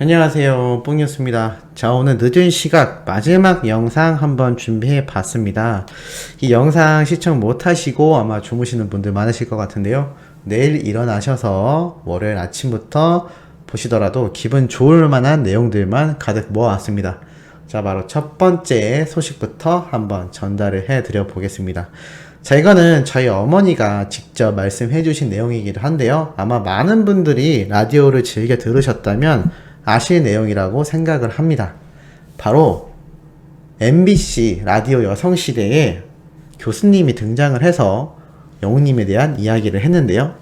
안녕하세요, 뽕이었습니다. 자, 오늘 늦은 시각 마지막 영상 한번 준비해 봤습니다. 이 영상 시청 못 하시고 아마 주무시는 분들 많으실 것 같은데요. 내일 일어나셔서 월요일 아침부터 보시더라도 기분 좋을 만한 내용들만 가득 모아왔습니다. 자, 바로 첫 번째 소식부터 한번 전달을 해 드려 보겠습니다. 자, 이거는 저희 어머니가 직접 말씀해 주신 내용이기도 한데요. 아마 많은 분들이 라디오를 즐겨 들으셨다면 아실 내용이라고 생각을 합니다. 바로 MBC 라디오 여성시대에 교수님이 등장을 해서 영웅님에 대한 이야기를 했는데요.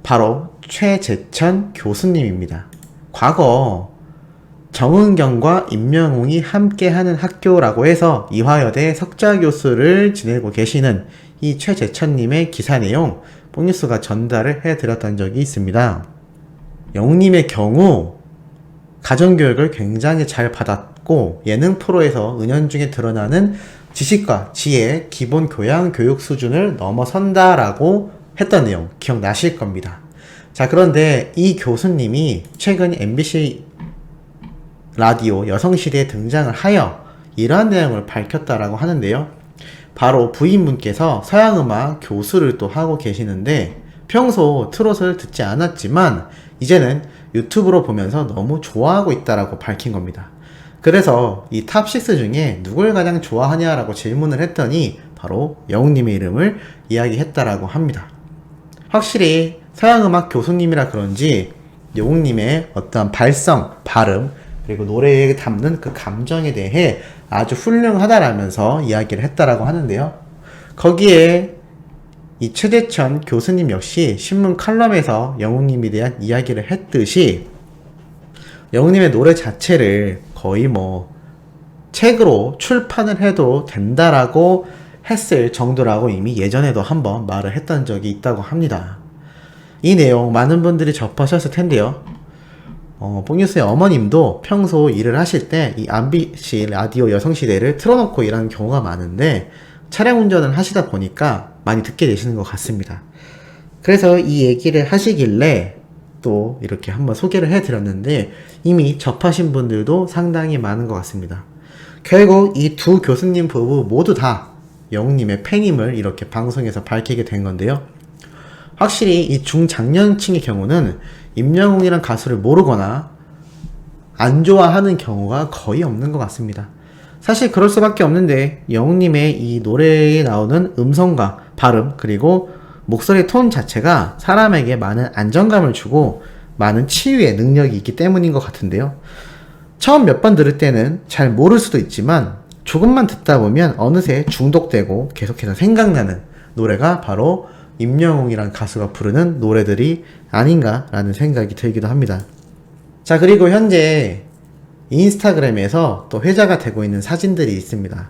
바로 최재천 교수님입니다. 과거 정은경과 임영웅이 함께하는 학교라고 해서 이화여대 석좌교수를 지내고 계시는 이 최재천님의 기사 내용 뽕뉴스가 전달을 해드렸던 적이 있습니다. 영웅님의 경우 가정교육을 굉장히 잘 받았고 예능 프로에서 은연중에 드러나는 지식과 지혜, 기본 교양 교육 수준을 넘어선다라고 했던 내용 기억나실 겁니다. 자, 그런데 이 교수님이 최근 MBC 라디오 여성시대에 등장을 하여 이러한 내용을 밝혔다라고 하는데요. 바로 부인분께서 서양음악 교수를 또 하고 계시는데 평소 트롯을 듣지 않았지만 이제는 유튜브로 보면서 너무 좋아하고 있다라고 밝힌 겁니다. 그래서 이 탑6 중에 누굴 가장 좋아하냐라고 질문을 했더니 바로 영웅님의 이름을 이야기했다라고 합니다. 확실히 서양음악 교수님이라 그런지 영웅님의 어떤 발성, 발음, 그리고 노래에 담는 그 감정에 대해 아주 훌륭하다라면서 이야기를 했다라고 하는데요. 거기에 이 최재천 교수님 역시 신문 칼럼에서 영웅님에 대한 이야기를 했듯이 영웅님의 노래 자체를 거의 책으로 출판을 해도 된다라고 했을 정도라고 이미 예전에도 한번 말을 했던 적이 있다고 합니다. 이 내용 많은 분들이 접하셨을 텐데요. 뽕뉴스의 어머님도 평소 일을 하실 때 이 MBC 라디오 여성시대를 틀어놓고 일하는 경우가 많은데 차량 운전을 하시다 보니까 많이 듣게 되시는 것 같습니다. 그래서 이 얘기를 하시길래 또 이렇게 한번 소개를 해드렸는데 이미 접하신 분들도 상당히 많은 것 같습니다. 결국 이 두 교수님 부부 모두 다 영웅님의 팬임을 이렇게 방송에서 밝히게 된 건데요. 확실히 이 중장년층의 경우는 임영웅이란 가수를 모르거나 안 좋아하는 경우가 거의 없는 것 같습니다. 사실 그럴 수밖에 없는데 영웅님의 이 노래에 나오는 음성과 발음 그리고 목소리 톤 자체가 사람에게 많은 안정감을 주고 많은 치유의 능력이 있기 때문인 것 같은데요. 처음 몇 번 들을 때는 잘 모를 수도 있지만 조금만 듣다 보면 어느새 중독되고 계속해서 생각나는 노래가 바로 임영웅이란 가수가 부르는 노래들이 아닌가라는 생각이 들기도 합니다. 자, 그리고 현재 인스타그램에서 또 회자가 되고 있는 사진들이 있습니다.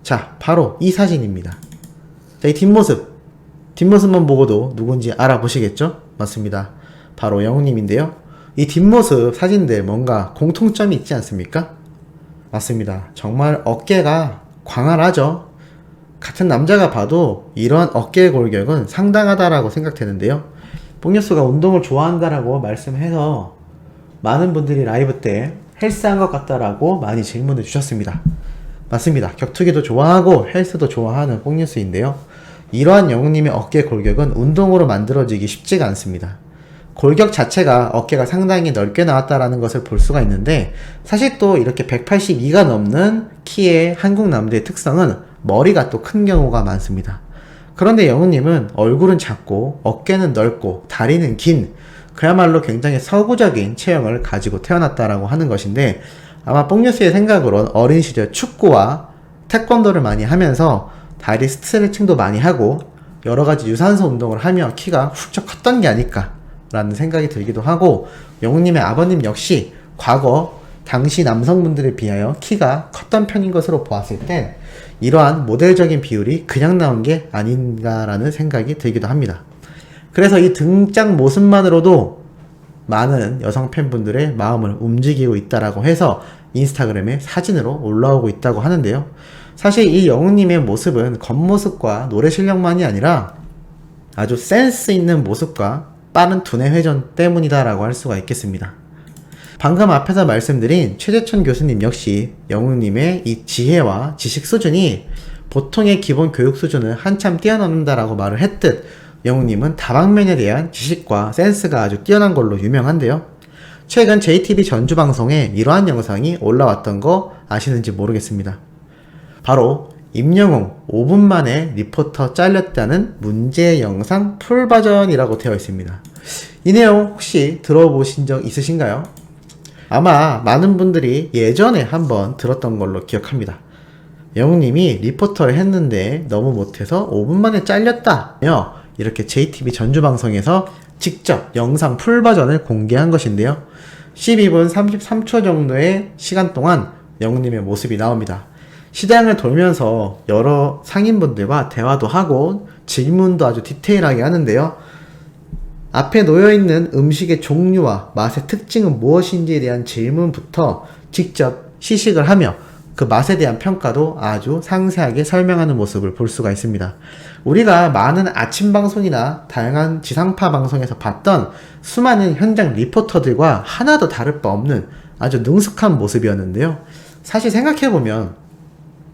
자, 바로 이 사진입니다. 자, 이 뒷모습만 보고도 누군지 알아보시겠죠? 맞습니다. 바로 영웅님인데요. 이 뒷모습 사진들 뭔가 공통점이 있지 않습니까? 맞습니다. 정말 어깨가 광활하죠? 같은 남자가 봐도 이러한 어깨 골격은 상당하다라고 생각되는데요. 뽕뉴스가 운동을 좋아한다라고 말씀해서 많은 분들이 라이브 때 헬스한 것 같다라고 많이 질문을 주셨습니다. 맞습니다. 격투기도 좋아하고 헬스도 좋아하는 뽕뉴스인데요. 이러한 영웅님의 어깨 골격은 운동으로 만들어지기 쉽지가 않습니다. 골격 자체가 어깨가 상당히 넓게 나왔다라는 것을 볼 수가 있는데 사실 또 이렇게 182가 넘는 키의 한국 남자의 특성은 머리가 또 큰 경우가 많습니다. 그런데 영웅님은 얼굴은 작고 어깨는 넓고 다리는 긴 그야말로 굉장히 서구적인 체형을 가지고 태어났다라고 하는 것인데 아마 뽕뉴스의 생각으론 어린 시절 축구와 태권도를 많이 하면서 다리 스트레칭도 많이 하고 여러가지 유산소 운동을 하며 키가 훌쩍 컸던 게 아닐까라는 생각이 들기도 하고 영웅님의 아버님 역시 과거 당시 남성분들에 비하여 키가 컸던 편인 것으로 보았을 땐 이러한 모델적인 비율이 그냥 나온 게 아닌가라는 생각이 들기도 합니다. 그래서 이 등짝 모습만으로도 많은 여성 팬분들의 마음을 움직이고 있다라고 해서 인스타그램에 사진으로 올라오고 있다고 하는데요. 사실 이 영웅님의 모습은 겉모습과 노래 실력만이 아니라 아주 센스 있는 모습과 빠른 두뇌 회전 때문이다라고 할 수가 있겠습니다. 방금 앞에서 말씀드린 최재천 교수님 역시 영웅님의 이 지혜와 지식 수준이 보통의 기본 교육 수준을 한참 뛰어넘는다라고 말을 했듯 영웅님은 다방면에 대한 지식과 센스가 아주 뛰어난 걸로 유명한데요. 최근 JTBC 전주 방송에 이러한 영상이 올라왔던 거 아시는지 모르겠습니다. 바로 임영웅 5분 만에 리포터 잘렸다는 문제 영상 풀버전이라고 되어 있습니다. 이 내용 혹시 들어보신 적 있으신가요? 아마 많은 분들이 예전에 한번 들었던 걸로 기억합니다. 영웅님이 리포터를 했는데 너무 못해서 5분 만에 잘렸다며 이렇게 JTBC 전주 방송에서 직접 영상 풀버전을 공개한 것인데요. 12분 33초 정도의 시간 동안 영웅님의 모습이 나옵니다. 시장을 돌면서 여러 상인분들과 대화도 하고 질문도 아주 디테일하게 하는데요. 앞에 놓여있는 음식의 종류와 맛의 특징은 무엇인지에 대한 질문부터 직접 시식을 하며 그 맛에 대한 평가도 아주 상세하게 설명하는 모습을 볼 수가 있습니다. 우리가 많은 아침 방송이나 다양한 지상파 방송에서 봤던 수많은 현장 리포터들과 하나도 다를 바 없는 아주 능숙한 모습이었는데요. 사실 생각해보면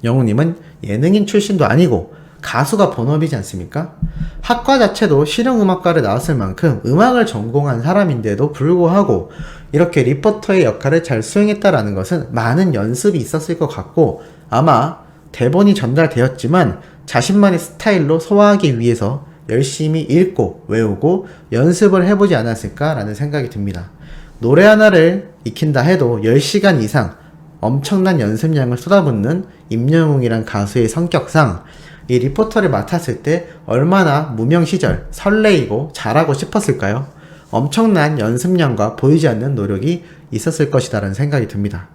영웅님은 예능인 출신도 아니고 가수가 본업이지 않습니까? 학과 자체도 실용음악과를 나왔을 만큼 음악을 전공한 사람인데도 불구하고 이렇게 리포터의 역할을 잘 수행했다라는 것은 많은 연습이 있었을 것 같고 아마 대본이 전달되었지만 자신만의 스타일로 소화하기 위해서 열심히 읽고 외우고 연습을 해보지 않았을까라는 생각이 듭니다. 노래 하나를 익힌다 해도 10시간 이상 엄청난 연습량을 쏟아붓는 임영웅이란 가수의 성격상 이 리포터를 맡았을 때 얼마나 무명 시절 설레이고 잘하고 싶었을까요? 엄청난 연습량과 보이지 않는 노력이 있었을 것이다 라는 생각이 듭니다.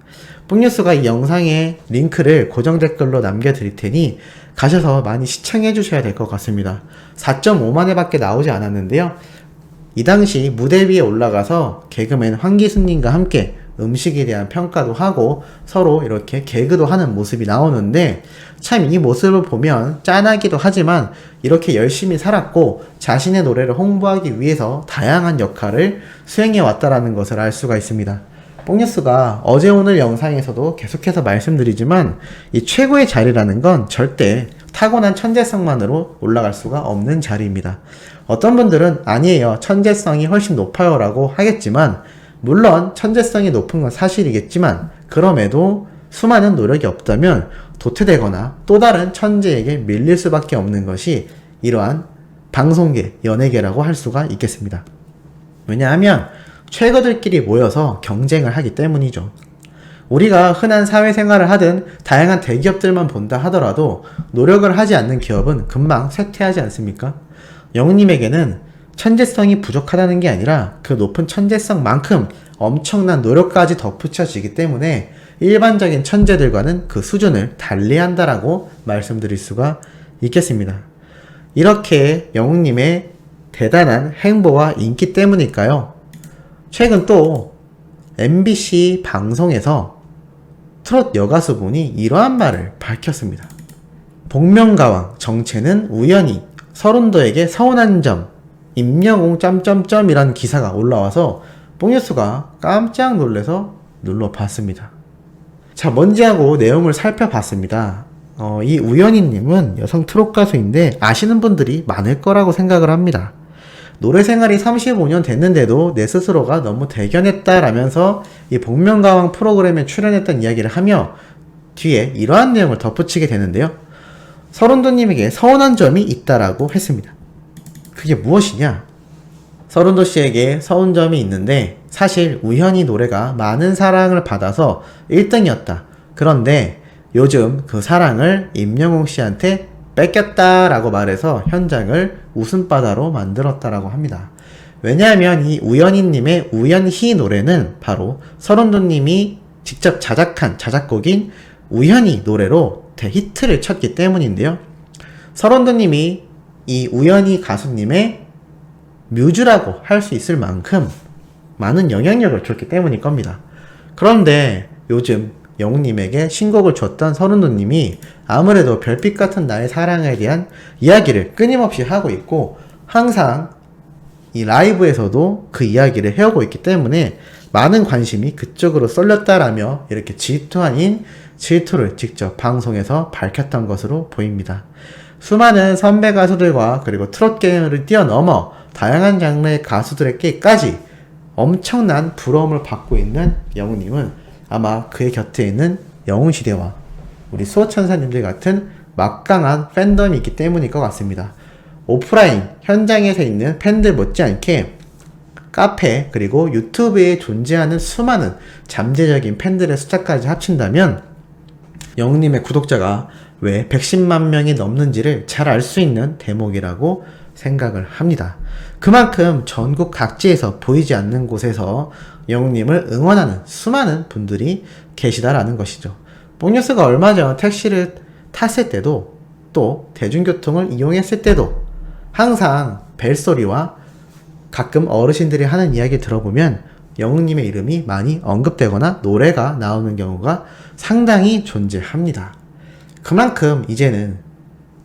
뽕뉴스가 이 영상의 링크를 고정 댓글로 남겨드릴 테니 가셔서 많이 시청해 주셔야 될 것 같습니다. 4.5만 회밖에 나오지 않았는데요. 이 당시 무대 위에 올라가서 개그맨 황기순님과 함께 음식에 대한 평가도 하고 서로 이렇게 개그도 하는 모습이 나오는데 참 이 모습을 보면 짠하기도 하지만 이렇게 열심히 살았고 자신의 노래를 홍보하기 위해서 다양한 역할을 수행해 왔다라는 것을 알 수가 있습니다. 뽕뉴스가 어제 오늘 영상에서도 계속해서 말씀드리지만 이 최고의 자리라는 건 절대 타고난 천재성만으로 올라갈 수가 없는 자리입니다. 어떤 분들은 아니에요, 천재성이 훨씬 높아요 라고 하겠지만 물론 천재성이 높은 건 사실이겠지만 그럼에도 수많은 노력이 없다면 도태되거나 또 다른 천재에게 밀릴 수밖에 없는 것이 이러한 방송계, 연예계라고 할 수가 있겠습니다. 왜냐하면 최고들끼리 모여서 경쟁을 하기 때문이죠. 우리가 흔한 사회생활을 하든 다양한 대기업들만 본다 하더라도 노력을 하지 않는 기업은 금방 쇠퇴하지 않습니까? 영웅님에게는 천재성이 부족하다는 게 아니라 그 높은 천재성만큼 엄청난 노력까지 덧붙여지기 때문에 일반적인 천재들과는 그 수준을 달리한다라고 말씀드릴 수가 있겠습니다. 이렇게 영웅님의 대단한 행보와 인기 때문일까요? 최근 또 MBC 방송에서 트롯 여가수분이 이러한 말을 밝혔습니다. 복면가왕 정체는 우연히 서른도에게 서운한 점 임영웅 점점점이라는 기사가 올라와서 뽕뉴스가 깜짝 놀라서 눌러봤습니다. 자, 뭔지 하고 내용을 살펴봤습니다. 이 우연희님은 여성 트롯 가수인데 아시는 분들이 많을 거라고 생각을 합니다. 노래 생활이 35년 됐는데도 내 스스로가 너무 대견했다라면서 이 복면가왕 프로그램에 출연했던 이야기를 하며 뒤에 이러한 내용을 덧붙이게 되는데요. 서른도님에게 서운한 점이 있다라고 했습니다. 그게 무엇이냐? 서른도 씨에게 서운 점이 있는데 사실 우현이 노래가 많은 사랑을 받아서 1등이었다. 그런데 요즘 그 사랑을 임영웅 씨한테 뺏겼다라고 말해서 현장을 웃음바다로 만들었다라고 합니다. 왜냐하면 이 우연희님의 우연희 노래는 바로 서른도님이 직접 자작한 자작곡인 우현희 노래로 대히트를 쳤기 때문인데요. 서른도님이 이 우연희 가수님의 뮤즈라고 할 수 있을 만큼 많은 영향력을 줬기 때문일 겁니다. 그런데 요즘 영웅님에게 신곡을 줬던 서른도님이 아무래도 별빛 같은 나의 사랑에 대한 이야기를 끊임없이 하고 있고 항상 이 라이브에서도 그 이야기를 해오고 있기 때문에 많은 관심이 그쪽으로 쏠렸다라며 이렇게 질투 아닌 질투를 직접 방송에서 밝혔던 것으로 보입니다. 수많은 선배 가수들과 그리고 트롯계를 뛰어넘어 다양한 장르의 가수들에게까지 엄청난 부러움을 받고 있는 영웅님은 아마 그의 곁에 있는 영웅시대와 우리 수호천사님들 같은 막강한 팬덤이 있기 때문일 것 같습니다. 오프라인 현장에서 있는 팬들 못지않게 카페 그리고 유튜브에 존재하는 수많은 잠재적인 팬들의 숫자까지 합친다면 영웅님의 구독자가 왜 110만 명이 넘는지를 잘 알 수 있는 대목이라고 생각을 합니다. 그만큼 전국 각지에서 보이지 않는 곳에서 영웅님을 응원하는 수많은 분들이 계시다라는 것이죠. 뽕뉴스가 얼마 전 택시를 탔을 때도 또 대중교통을 이용했을 때도 항상 벨소리와 가끔 어르신들이 하는 이야기 들어보면 영웅님의 이름이 많이 언급되거나 노래가 나오는 경우가 상당히 존재합니다. 그만큼 이제는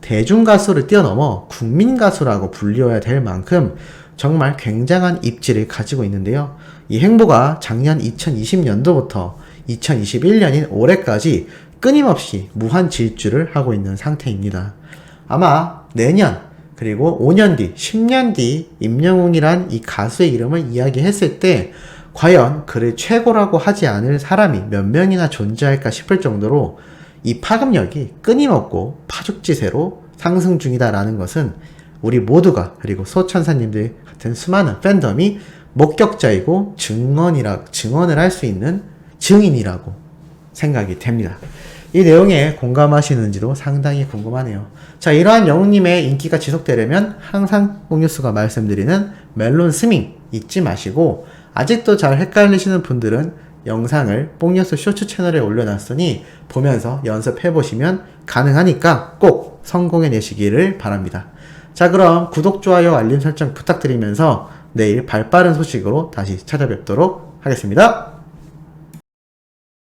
대중가수를 뛰어넘어 국민가수라고 불리워야 될 만큼 정말 굉장한 입지를 가지고 있는데요. 이 행보가 작년 2020년도부터 2021년인 올해까지 끊임없이 무한 질주를 하고 있는 상태입니다. 아마 내년 그리고 5년 뒤, 10년 뒤 임영웅이란 이 가수의 이름을 이야기했을 때 과연 그를 최고라고 하지 않을 사람이 몇 명이나 존재할까 싶을 정도로 이 파급력이 끊임없고 파죽지세로 상승 중이다라는 것은 우리 모두가 그리고 소천사님들 같은 수많은 팬덤이 목격자이고 증언을 할 수 있는 증인이라고 생각이 됩니다. 이 내용에 공감하시는지도 상당히 궁금하네요. 자, 이러한 영웅님의 인기가 지속되려면 항상 뽕뉴스가 말씀드리는 멜론 스밍 잊지 마시고 아직도 잘 헷갈리시는 분들은 영상을 뽕뉴스 쇼츠 채널에 올려놨으니 보면서 연습해보시면 가능하니까 꼭 성공해내시기를 바랍니다. 자, 그럼 구독, 좋아요, 알림 설정 부탁드리면서 내일 발빠른 소식으로 다시 찾아뵙도록 하겠습니다.